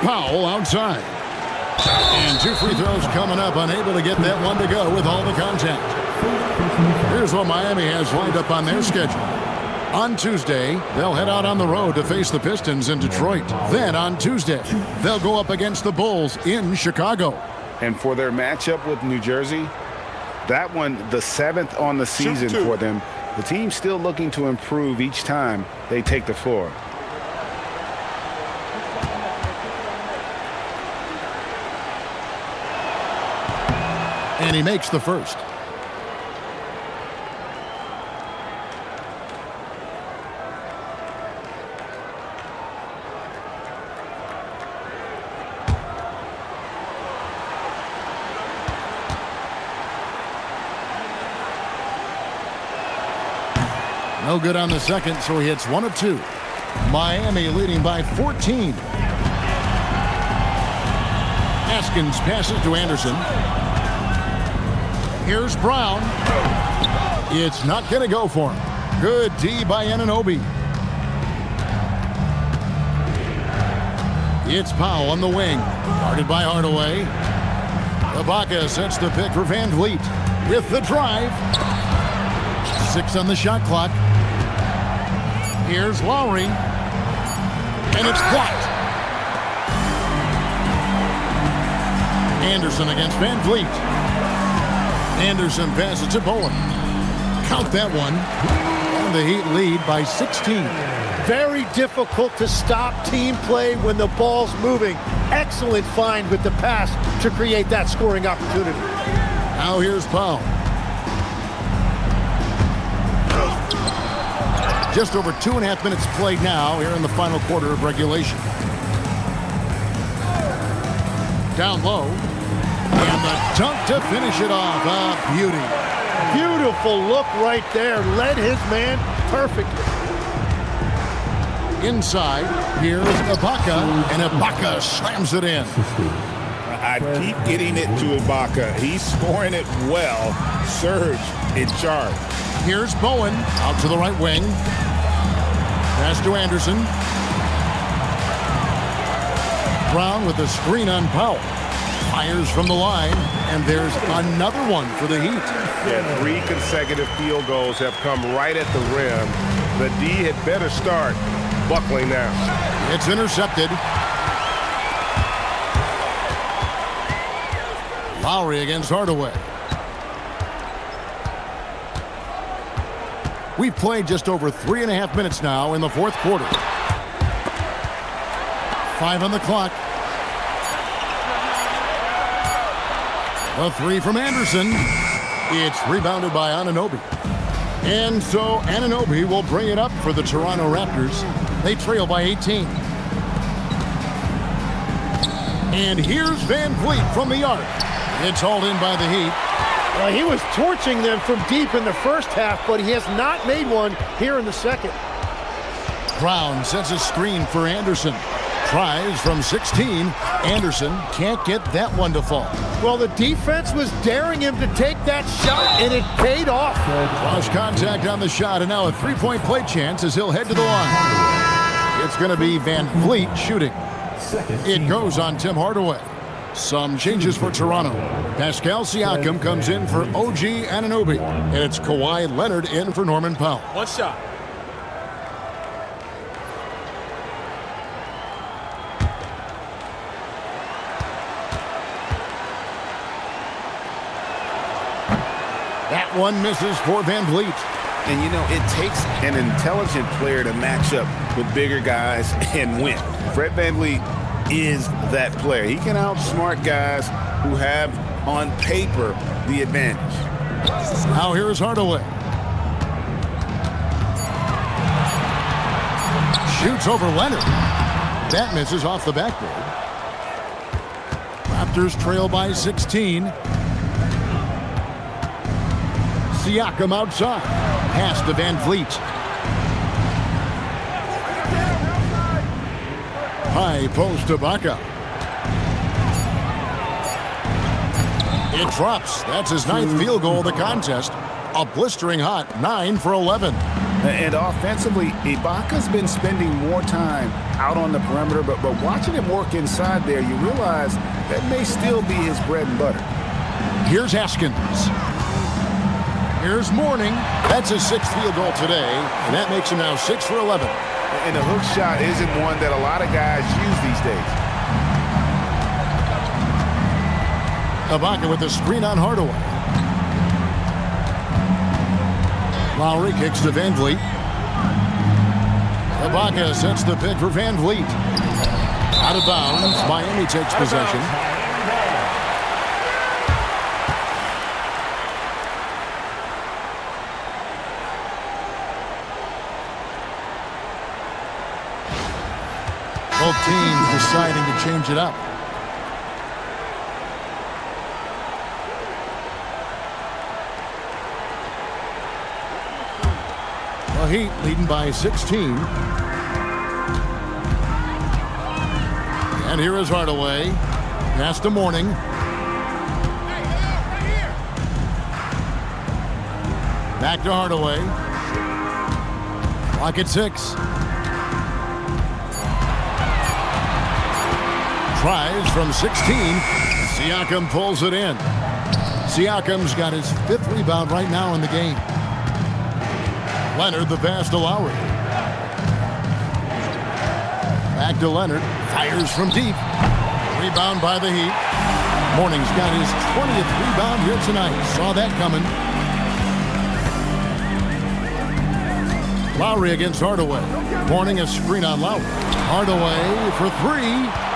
Powell outside. And 2 free throws coming up, unable to get that one to go with all the contact. Here's what Miami has lined up on their schedule. On Tuesday, they'll head out on the road to face the Pistons in Detroit. Then on Tuesday, they'll go up against the Bulls in Chicago. And for their matchup with New Jersey, that one, the 7th on the season for them. The team's still looking to improve each time they take the floor. And he makes the first. No good on the second, so he hits 1 of 2. Miami leading by 14. Haskins passes to Anderson. Here's Brown. It's not going to go for him. Good D by Anunoby. It's Powell on the wing. Guarded by Hardaway. Ibaka sets the pick for Van Vliet. With the drive. 6 on the shot clock. Here's Lowry. And it's blocked. Anderson against Van Vliet. Anderson passes to Bowen. Count that one. And the Heat lead by 16. Very difficult to stop team play when the ball's moving. Excellent find with the pass to create that scoring opportunity. Now here's Powell. Just over 2.5 minutes played now here in the final quarter of regulation. Down low. And the dunk to finish it off. A beauty. Beautiful look right there. Led his man perfectly. Inside, here's Ibaka, and Ibaka slams it in. I keep getting it to Ibaka. He's scoring it well. Serge in charge. Here's Bowen out to the right wing. Pass to Anderson. Brown with the screen on Powell. Fires from the line, and there's another one for the Heat. Yeah, 3 consecutive field goals have come right at the rim. The D had better start buckling now. It's intercepted. Lowry against Hardaway. We've played just over 3.5 minutes now in the fourth quarter. 5 on the clock. A three from Anderson. It's rebounded by Anunoby. And so Anunoby will bring it up for the Toronto Raptors. They trail by 18. And here's Van Vliet from the arc. It's hauled in by the Heat. He was torching them from deep in the first half, but he has not made one here in the second. Brown sets a screen for Anderson. Tries from 16. Anderson can't get that one to fall. Well, the defense was daring him to take that shot, and it paid off. Cross contact on the shot, and now a three-point play chance as he'll head to the line. It's going to be Van Vliet shooting. It goes on Tim Hardaway. Some changes for Toronto. Pascal Siakam comes in for OG Anunoby, and it's Kawhi Leonard in for Norman Powell. One shot. That one misses for Van Vliet. And, you know, it takes an intelligent player to match up with bigger guys and win. Fred VanVleet is that player. He can outsmart guys who have, on paper, the advantage. Now here's Hardaway. Shoots over Leonard. That misses off the backboard. Raptors trail by 16. Siakam outside. Pass to Van Vliet. High post to Ibaka. It drops. That's his 9th field goal of the contest. A blistering hot 9 for 11. And offensively, Ibaka's been spending more time out on the perimeter, but watching him work inside there, you realize that may still be his bread and butter. Here's Haskins. Here's Mourning. That's his 6th field goal today, and that makes him now 6 for 11. And the hook shot isn't one that a lot of guys use these days. Ibaka with the screen on Hardaway. Lowry kicks to Van Vliet. Ibaka sets the pick for Van Vliet. Out of bounds. Miami takes possession. Both teams deciding to change it up. The Heat leading by 16. And here is Hardaway. Pass to Mourning. Back to Hardaway. Clock at 6. Tries from 16. Siakam pulls it in. Siakam's got his 5th rebound right now in the game. Leonard the pass to Lowry. Back to Leonard. Fires from deep. Rebound by the Heat. Mourning's got his 20th rebound here tonight. Saw that coming. Lowry against Hardaway. Mourning a screen on Lowry. Hardaway for 3.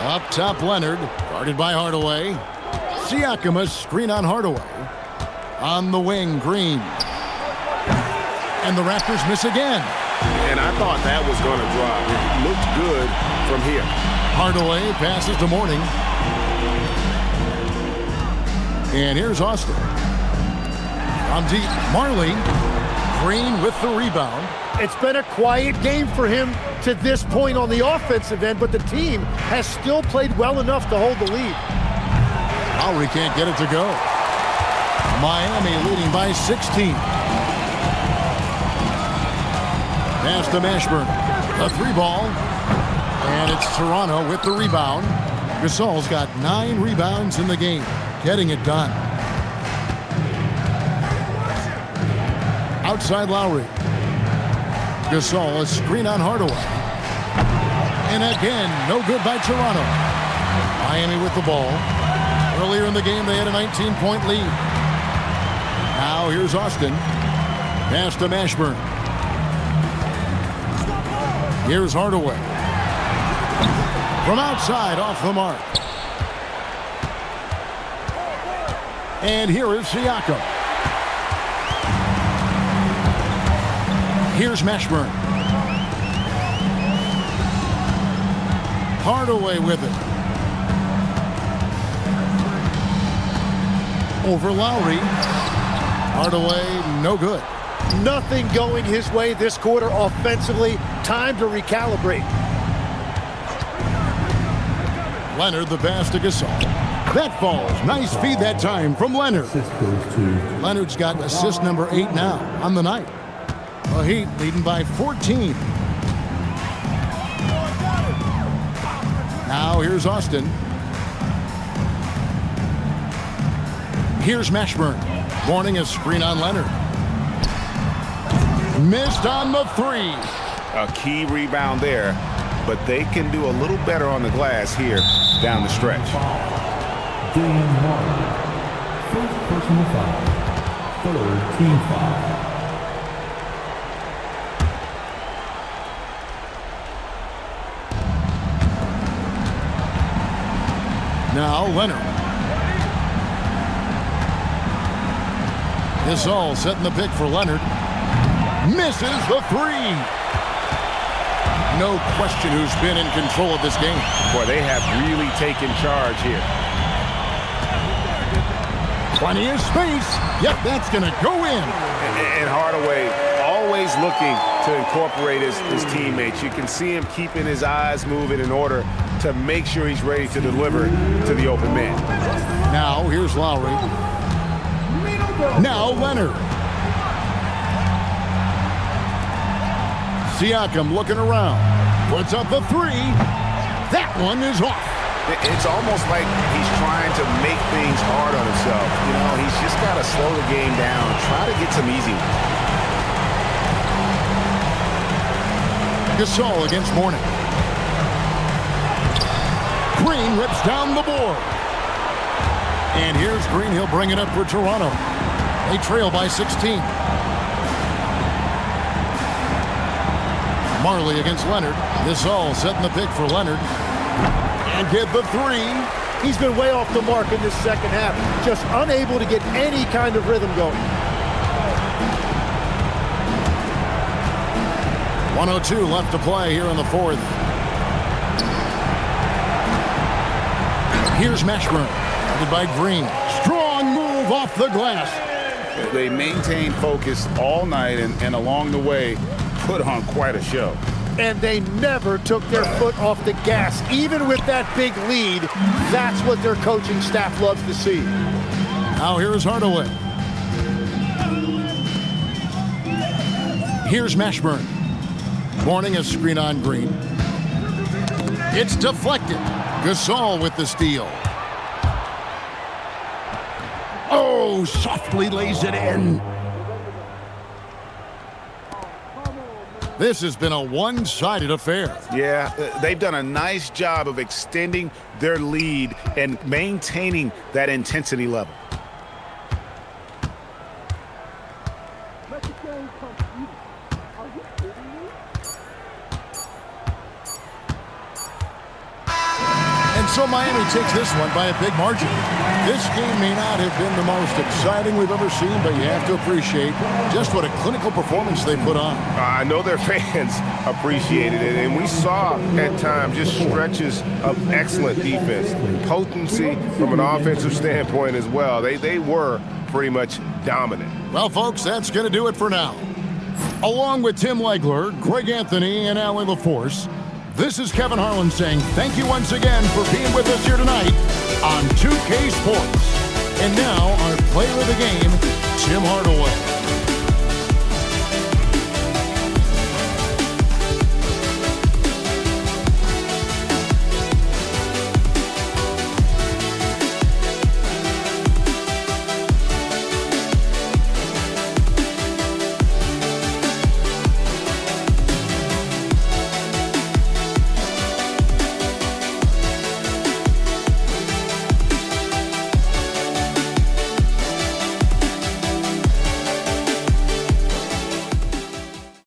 Up top, Leonard, guarded by Hardaway. Siakam a screen on Hardaway. On the wing, Green. And the Raptors miss again. And I thought that was going to drop. It looked good from here. Hardaway passes to Mourning. And here's Austin. On deep, Marley. Green with the rebound. It's been a quiet game for him to this point on the offensive end, but the team has still played well enough to hold the lead. Lowry can't get it to go. Miami leading by 16. Pass to Mashburn. A 3-ball. And it's Toronto with the rebound. Gasol's got 9 rebounds in the game. Getting it done. Outside Lowry. Gasol, a screen on Hardaway. And again, no good by Toronto. Miami with the ball. Earlier in the game, they had a 19-point lead. Now here's Austin. Pass to Mashburn. Here's Hardaway. From outside, off the mark. And here is Siakam. Here's Mashburn. Hardaway with it. Over Lowry. Hardaway, no good. Nothing going his way this quarter offensively. Time to recalibrate. Leonard, the pass to Gasol. That falls. Nice feed that time from Leonard. Leonard's got assist number 8 now on the night. The Heat leading by 14. Now here's Austin. Here's Mashburn. Warning, a screen on Leonard. Missed on the 3. A key rebound there, but they can do a little better on the glass here down the stretch. James Harden. First personal foul. Third team foul. Now Leonard. Gasol setting the pick for Leonard. Misses the 3. No question who's been in control of this game. Boy, they have really taken charge here. Plenty of space. Yep, that's going to go in. And Hardaway always looking to incorporate his teammates. You can see him keeping his eyes moving in order to make sure he's ready to deliver to the open man. Now here's Lowry. Now Leonard. Siakam looking around. Puts up the 3. That one is off. It's almost like he's trying to make things hard on himself. You know, he's just got to slow the game down, try to get some easy ones. Gasol against Mourning. Green rips down the board. And here's Green. He'll bring it up for Toronto. They trail by 16. Marley against Leonard. Gasol setting the pick for Leonard. And get the 3. He's been way off the mark in this second half. Just unable to get any kind of rhythm going. 1:02 left to play here in the 4th. Here's Mashburn. Headed by Green. Strong move off the glass. They maintained focus all night and along the way put on quite a show. And they never took their foot off the gas. Even with that big lead, that's what their coaching staff loves to see. Now here's Hardaway. Here's Mashburn. Mourning a screen on Green. It's deflected. Gasol with the steal. Oh, softly lays it in. This has been a one-sided affair. Yeah, they've done a nice job of extending their lead and maintaining that intensity level. And so Miami takes this one by a big margin. This game may not have been the most exciting we've ever seen, but you have to appreciate just what a clinical performance they put on. I know their fans appreciated it, and we saw at times just stretches of excellent defense, potency from an offensive standpoint as well. They were pretty much dominant. Well, folks, that's going to do it for now. Along with Tim Legler, Greg Anthony, and Allie LaForce, this is Kevin Harlan saying thank you once again for being with us here tonight on 2K Sports. And now our player of the game, Tim Hardaway.